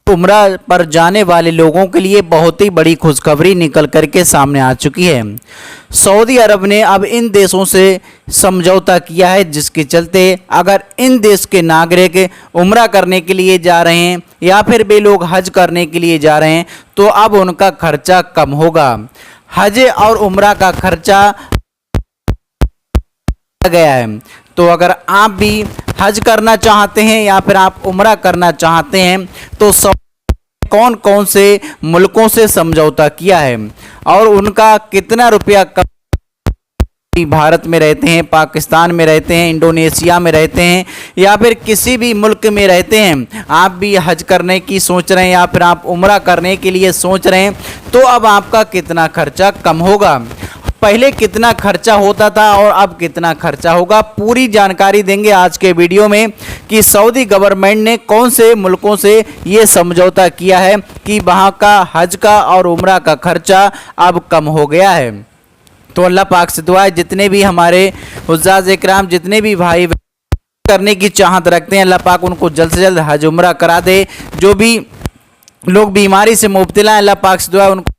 उम्रा पर जाने वाले लोगों के लिए बहुत ही बड़ी खुशखबरी निकल करके सामने आ चुकी है। सऊदी अरब ने अब इन देशों से समझौता किया है, जिसके चलते अगर इन देश के नागरिक उम्रा करने के लिए जा रहे हैं या फिर वे लोग हज करने के लिए जा रहे हैं तो अब उनका खर्चा कम होगा। हज और उम्रा का खर्चा गया है। तो अगर आप भी हज करना चाहते हैं या फिर आप उम्रा करना चाहते हैं तो कौन कौन से मुल्कों से समझौता किया है और उनका कितना रुपया कम, भारत में रहते हैं, पाकिस्तान में रहते हैं, इंडोनेशिया में रहते हैं या फिर किसी भी मुल्क में रहते हैं, आप भी हज करने की सोच रहे हैं या फिर आप उम्रा करने के लिए सोच रहे हैं तो अब आपका कितना खर्चा कम होगा, पहले कितना खर्चा होता था और अब कितना खर्चा होगा, पूरी जानकारी देंगे आज के वीडियो में कि सऊदी गवर्नमेंट ने कौन से मुल्कों से ये समझौता किया है कि वहाँ का हज का और उम्रा का खर्चा अब कम हो गया है। तो अल्लाह पाक से दुआ है जितने भी हमारे हुज्जाज इकराम, जितने भी भाई करने की चाहत रखते हैं, अल्लाह पाक उनको जल्द से जल्द हज उम्रा करा दे। जो भी लोग बीमारी से मुब्तला हैं, अल्लाह पाक से दुआ है उनको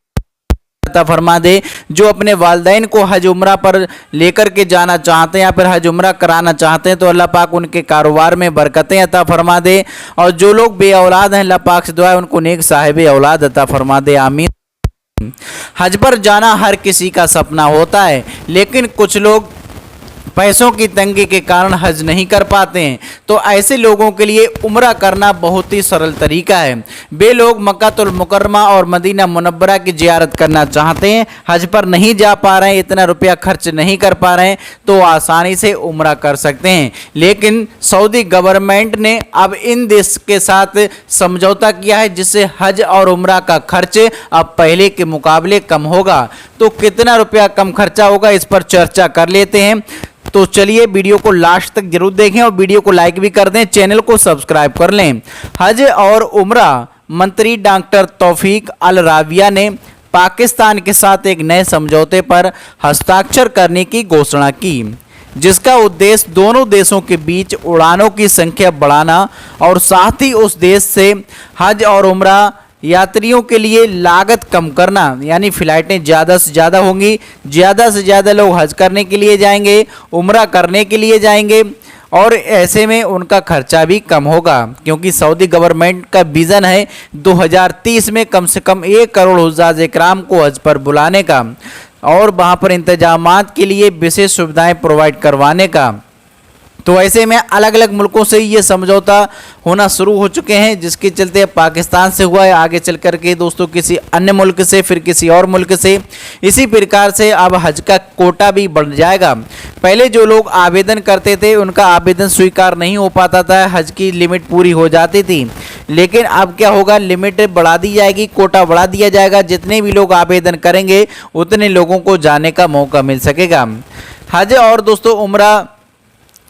अता फरमा दे। जो अपने वालिदैन को हज उम्रा पर लेकर के जाना चाहते हैं या फिर हज उम्रा कराना चाहते हैं तो अल्लाह पाक उनके कारोबार में बरकतें अता फरमा दे। और जो लोग बे औलाद हैं, अल्लाह पाक से दुआ है उनको नेक साहिब औलाद अता फरमा दे, आमीन। हज पर जाना हर किसी का सपना होता है, लेकिन कुछ लोग पैसों की तंगी के कारण हज नहीं कर पाते हैं, तो ऐसे लोगों के लिए उम्रा करना बहुत ही सरल तरीका है। वे लोग मक्कातुल मुकर्रमा और मदीना मुनव्वरा की ज़ियारत करना चाहते हैं, हज पर नहीं जा पा रहे हैं, इतना रुपया खर्च नहीं कर पा रहे हैं तो आसानी से उम्रा कर सकते हैं। लेकिन सऊदी गवर्नमेंट ने अब इन देश के साथ समझौता किया है जिससे हज और उम्रा का खर्च अब पहले के मुकाबले कम होगा। तो कितना रुपया कम खर्चा होगा इस पर चर्चा कर लेते हैं। तो चलिए वीडियो को लास्ट तक जरूर देखें और वीडियो को लाइक भी कर दें, चैनल को सब्सक्राइब कर लें। हज और उम्रा मंत्री डॉक्टर तौफीक अल राबिया ने पाकिस्तान के साथ एक नए समझौते पर हस्ताक्षर करने की घोषणा की, जिसका उद्देश्य दोनों देशों के बीच उड़ानों की संख्या बढ़ाना और साथ ही उस देश से हज और उम्रा यात्रियों के लिए लागत कम करना, यानी फ़्लाइटें ज़्यादा से ज़्यादा होंगी, ज़्यादा से ज़्यादा लोग हज करने के लिए जाएंगे, उम्रा करने के लिए जाएंगे और ऐसे में उनका खर्चा भी कम होगा। क्योंकि सऊदी गवर्नमेंट का विज़न है 2030 में कम से कम 1 करोड़ हुज्जाज इकराम को हज पर बुलाने का और वहाँ पर इंतजामात के लिए विशेष सुविधाएँ प्रोवाइड करवाने का। तो ऐसे में अलग अलग मुल्कों से ये समझौता होना शुरू हो चुके हैं, जिसके चलते पाकिस्तान से हुआ है, आगे चल कर के दोस्तों किसी अन्य मुल्क से, फिर किसी और मुल्क से, इसी प्रकार से अब हज का कोटा भी बढ़ जाएगा। पहले जो लोग आवेदन करते थे उनका आवेदन स्वीकार नहीं हो पाता था, हज की लिमिट पूरी हो जाती थी, लेकिन अब क्या होगा, लिमिट बढ़ा दी जाएगी, कोटा बढ़ा दिया जाएगा। जितने भी लोग आवेदन करेंगे उतने लोगों को जाने का मौका मिल सकेगा। हज और दोस्तों उम्रा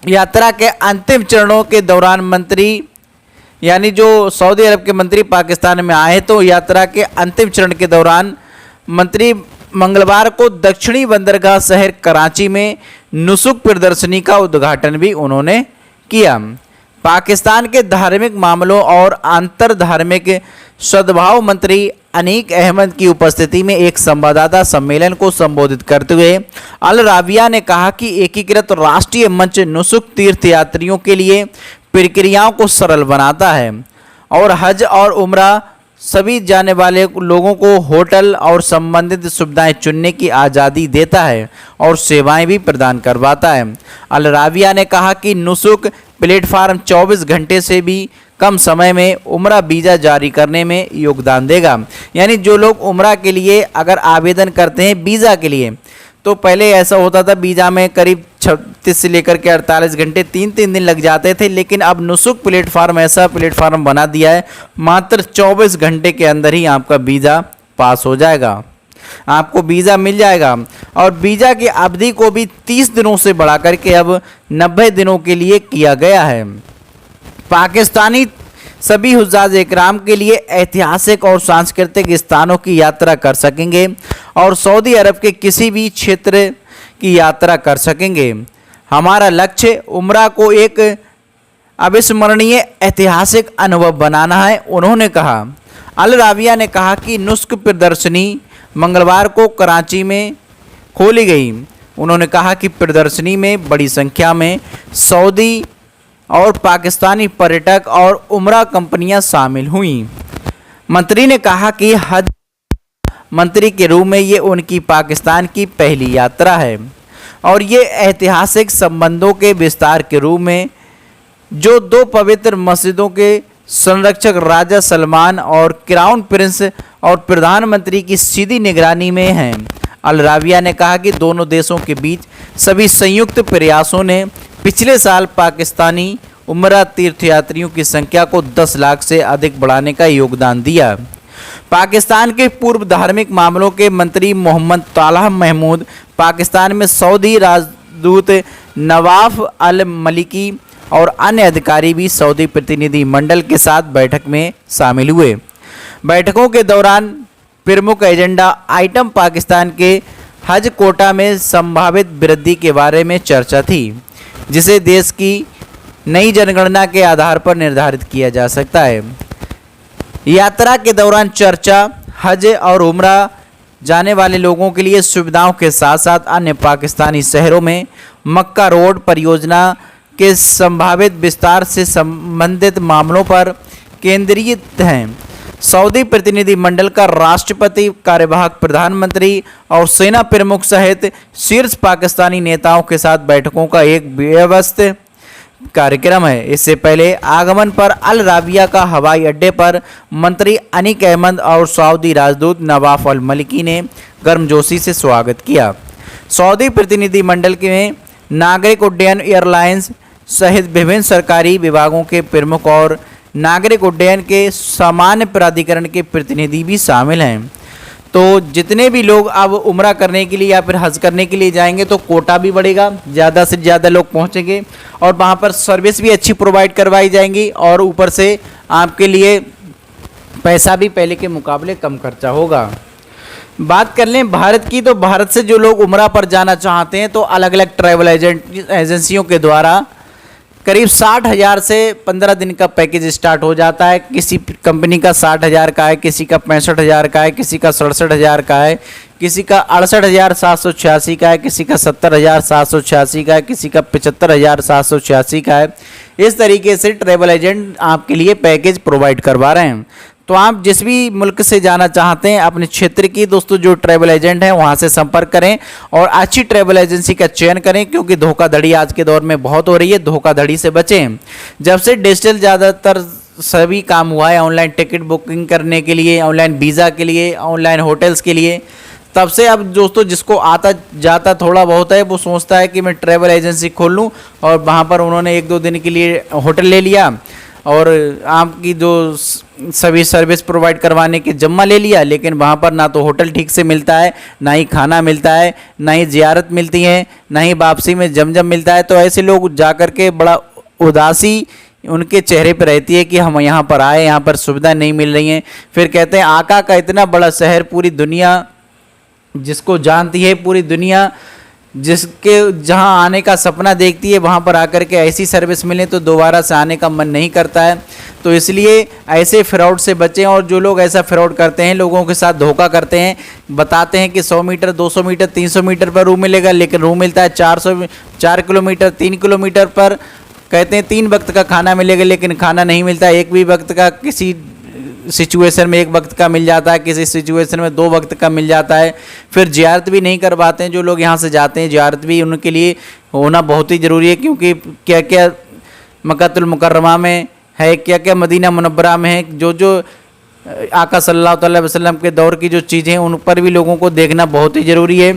यात्रा के अंतिम चरणों के दौरान मंत्री, यानी जो सऊदी अरब के मंत्री पाकिस्तान में आए तो यात्रा के अंतिम चरण के दौरान मंत्री मंगलवार को दक्षिणी बंदरगाह शहर कराची में नुसुक प्रदर्शनी का उद्घाटन भी उन्होंने किया। पाकिस्तान के धार्मिक मामलों और अंतर धार्मिक सद्भाव मंत्री अनीक अहमद की उपस्थिति में एक संवाददाता सम्मेलन को संबोधित करते हुए अल राबिया ने कहा कि एकीकृत राष्ट्रीय मंच नुसुक तीर्थ यात्रियों के लिए प्रक्रियाओं को सरल बनाता है और हज और उम्रा सभी जाने वाले लोगों को होटल और संबंधित सुविधाएं चुनने की आज़ादी देता है और सेवाएं भी प्रदान करवाता है। अल राबिया ने कहा कि नुसुक प्लेटफार्म 24 घंटे से भी कम समय में उम्रा वीज़ा जारी करने में योगदान देगा। यानी जो लोग उम्रा के लिए अगर आवेदन करते हैं वीज़ा के लिए, तो पहले ऐसा होता था वीज़ा में करीब 36 से लेकर के 48 घंटे 3-3 दिन लग जाते थे, लेकिन अब नुसुक प्लेटफार्म ऐसा प्लेटफार्म बना दिया है, मात्र 24 घंटे के अंदर ही आपका वीज़ा पास हो जाएगा, आपको वीज़ा मिल जाएगा। और वीज़ा की अवधि को भी 30 दिनों से बढ़ा करके अब 90 दिनों के लिए किया गया है। पाकिस्तानी सभी हुज्जाज इकराम के लिए ऐतिहासिक और सांस्कृतिक स्थानों की यात्रा कर सकेंगे और सऊदी अरब के किसी भी क्षेत्र की यात्रा कर सकेंगे। हमारा लक्ष्य उम्रा को एक अविस्मरणीय ऐतिहासिक अनुभव बनाना है। उन्होंने कहा, अल राबिया ने कहा कि नुस्ख प्रदर्शनी मंगलवार को कराची में खोली गई। उन्होंने कहा कि प्रदर्शनी में बड़ी संख्या में सऊदी और पाकिस्तानी पर्यटक और उमरा कंपनियां शामिल हुईं। मंत्री ने कहा कि हज मंत्री के रूप में ये उनकी पाकिस्तान की पहली यात्रा है और ये ऐतिहासिक संबंधों के विस्तार के रूप में जो दो पवित्र मस्जिदों के संरक्षक राजा सलमान और क्राउन प्रिंस और प्रधानमंत्री की सीधी निगरानी में हैं। अल राबिया ने कहा कि दोनों देशों के बीच सभी संयुक्त प्रयासों ने पिछले साल पाकिस्तानी उमरा तीर्थयात्रियों की संख्या को 10 लाख से अधिक बढ़ाने का योगदान दिया। पाकिस्तान के पूर्व धार्मिक मामलों के मंत्री मोहम्मद तालह महमूद, पाकिस्तान में सऊदी राजदूत नवाफ अल मलिकी और अन्य अधिकारी भी सऊदी प्रतिनिधि मंडल के साथ बैठक में शामिल हुए। बैठकों के दौरान प्रमुख एजेंडा आइटम पाकिस्तान के हज कोटा में संभावित वृद्धि के बारे में चर्चा थी, जिसे देश की नई जनगणना के आधार पर निर्धारित किया जा सकता है। यात्रा के दौरान चर्चा हज और उम्रा जाने वाले लोगों के लिए सुविधाओं के साथ साथ अन्य पाकिस्तानी शहरों में मक्का रोड परियोजना के संभावित विस्तार से संबंधित मामलों पर केंद्रित हैं। सऊदी प्रतिनिधि मंडल का राष्ट्रपति, कार्यवाहक प्रधानमंत्री और सेना प्रमुख सहित शीर्ष पाकिस्तानी नेताओं के साथ बैठकों का एक व्यवस्थित कार्यक्रम है। इससे पहले आगमन पर अल राबिया का हवाई अड्डे पर मंत्री अनीक अहमद और सऊदी राजदूत नवाफ अल मलिकी ने गर्मजोशी से स्वागत किया। सऊदी प्रतिनिधि मंडल के नागरिक उड्डयन, एयरलाइंस सहित विभिन्न सरकारी विभागों के प्रमुख और नागरिक उड्डयन के सामान्य प्राधिकरण के प्रतिनिधि भी शामिल हैं। तो जितने भी लोग अब उम्रा करने के लिए या फिर हज करने के लिए जाएंगे तो कोटा भी बढ़ेगा, ज़्यादा से ज़्यादा लोग पहुंचेंगे और वहां पर सर्विस भी अच्छी प्रोवाइड करवाई जाएंगी और ऊपर से आपके लिए पैसा भी पहले के मुकाबले कम खर्चा होगा। बात कर लें भारत की, तो भारत से जो लोग उम्रा पर जाना चाहते हैं तो अलग अलग ट्रैवल एजेंसियों के द्वारा करीब 60,000 से 15 दिन का पैकेज स्टार्ट हो जाता है। किसी कंपनी का 60,000 का है, किसी का 65,000 का है, किसी का 67,000 का है, किसी का 68,786 का है, किसी का 70,786 का है, किसी का 75,786 का है। इस तरीके से ट्रैवल एजेंट आपके लिए पैकेज प्रोवाइड करवा रहे हैं। तो आप जिस भी मुल्क से जाना चाहते हैं अपने क्षेत्र की दोस्तों जो ट्रैवल एजेंट हैं वहां से संपर्क करें और अच्छी ट्रैवल एजेंसी का चयन करें, क्योंकि धोखाधड़ी आज के दौर में बहुत हो रही है। धोखाधड़ी से बचें। जब से डिजिटल ज़्यादातर सभी काम हुआ है, ऑनलाइन टिकट बुकिंग करने के लिए, ऑनलाइन वीज़ा के लिए, ऑनलाइन होटल्स के लिए, तब से अब दोस्तों जिसको आता जाता थोड़ा बहुत है वो सोचता है कि मैं ट्रैवल एजेंसी खोल लूँ और वहाँ पर उन्होंने 1-2 दिन के लिए होटल ले लिया और आपकी जो सभी सर्विस प्रोवाइड करवाने के जिम्मा ले लिया, लेकिन वहाँ पर ना तो होटल ठीक से मिलता है, ना ही खाना मिलता है, ना ही ज़ियारत मिलती है, ना ही वापसी में जमजम मिलता है। तो ऐसे लोग जा कर के बड़ा उदासी उनके चेहरे पर रहती है कि हम यहाँ पर आए, यहाँ पर सुविधा नहीं मिल रही हैं। फिर कहते हैं आका का इतना बड़ा शहर, पूरी दुनिया जिसको जानती है, पूरी दुनिया जिसके जहां आने का सपना देखती है, वहां पर आकर के ऐसी सर्विस मिले तो दोबारा से आने का मन नहीं करता है। तो इसलिए ऐसे फ्रॉड से बचें। और जो लोग ऐसा फ्रॉड करते हैं, लोगों के साथ धोखा करते हैं, बताते हैं कि 100 मीटर 200 मीटर 300 मीटर पर रूम मिलेगा, लेकिन रूम मिलता है 4 किलोमीटर 3 किलोमीटर पर। कहते हैं 3 वक्त का खाना मिलेगा, लेकिन खाना नहीं मिलता। एक भी वक्त का, किसी सिचुएशन में 1 वक्त का मिल जाता है, किसी सिचुएशन में 2 वक्त का मिल जाता है। फिर ज़ियारत भी नहीं करवाते हैं। जो लोग यहाँ से जाते हैं, ज़ियारत भी उनके लिए होना बहुत ही ज़रूरी है, क्योंकि क्या क्या मक्कातुल मुकर्रमा में है, क्या क्या मदीना मुनव्वरा में है, जो जो आका सल्लल्लाहु अलैहि वसल्लम के दौर की जो चीज़ें हैं उन पर भी लोगों को देखना बहुत ही ज़रूरी है।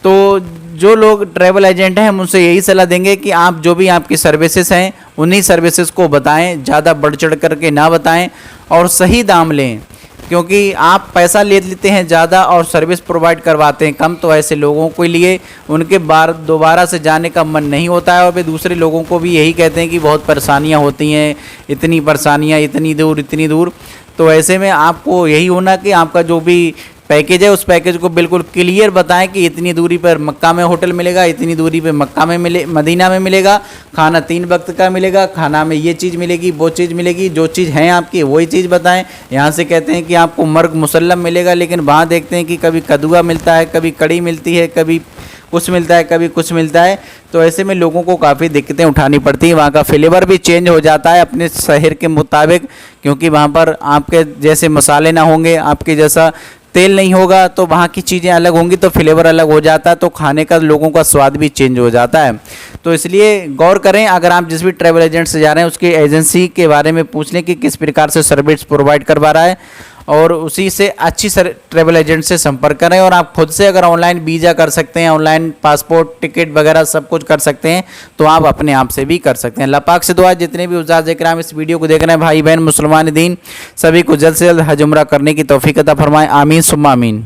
तो जो लोग ट्रैवल एजेंट हैं हम उनसे यही सलाह देंगे कि आप जो भी आपकी सर्विसेज हैं उन्हीं सर्विसेज को बताएं, ज़्यादा बढ़ चढ़ करके ना बताएं और सही दाम लें, क्योंकि आप पैसा ले लेते हैं ज़्यादा और सर्विस प्रोवाइड करवाते हैं कम। तो ऐसे लोगों के लिए उनके दोबारा से जाने का मन नहीं होता है और वे दूसरे लोगों को भी यही कहते हैं कि बहुत परेशानियां होती हैं, इतनी परेशानियां, इतनी दूर। तो ऐसे में आपको यही होना कि आपका जो भी पैकेज है उस पैकेज को बिल्कुल क्लियर बताएं कि इतनी दूरी पर मक्का में होटल मिलेगा, इतनी दूरी पे मक्का में मदीना में मिलेगा, खाना 3 वक्त का मिलेगा, खाना में ये चीज़ मिलेगी, वो चीज़ मिलेगी, जो चीज़ है आपकी वही चीज़ बताएं। यहाँ से कहते हैं कि आपको मर्ग मुसल्लम मिलेगा, लेकिन वहाँ देखते हैं कि कभी कदुआ मिलता है, कभी कड़ी मिलती है, कभी कुछ मिलता है, कभी कुछ मिलता है। तो ऐसे में लोगों को काफ़ी दिक्कतें उठानी पड़ती हैं। वहाँ का फ्लेवर भी चेंज हो जाता है अपने शहर के मुताबिक, क्योंकि वहाँ पर आपके जैसे मसाले ना होंगे, आपके जैसा तेल नहीं होगा, तो वहाँ की चीज़ें अलग होंगी, तो फ्लेवर अलग हो जाता है, तो खाने का लोगों का स्वाद भी चेंज हो जाता है। तो इसलिए गौर करें, अगर आप जिस भी ट्रैवल एजेंट से जा रहे हैं उसकी एजेंसी के बारे में पूछ लें कि किस प्रकार से सर्विस प्रोवाइड करवा रहा है, और उसी से अच्छी ट्रैवल एजेंट से संपर्क करें। और आप खुद से अगर ऑनलाइन वीज़ा कर सकते हैं, ऑनलाइन पासपोर्ट टिकट वगैरह सब कुछ कर सकते हैं, तो आप अपने आप से भी कर सकते हैं। अल्लाह पाक से दुआ, जितने भी उस्ताद इकराम इस वीडियो को देख रहे हैं, भाई बहन मुसलमान दीन, सभी को जल्द से जल्द हज उम्रा करने की तौफीक अता फरमाएं। आमीन सुम्मा आमीन।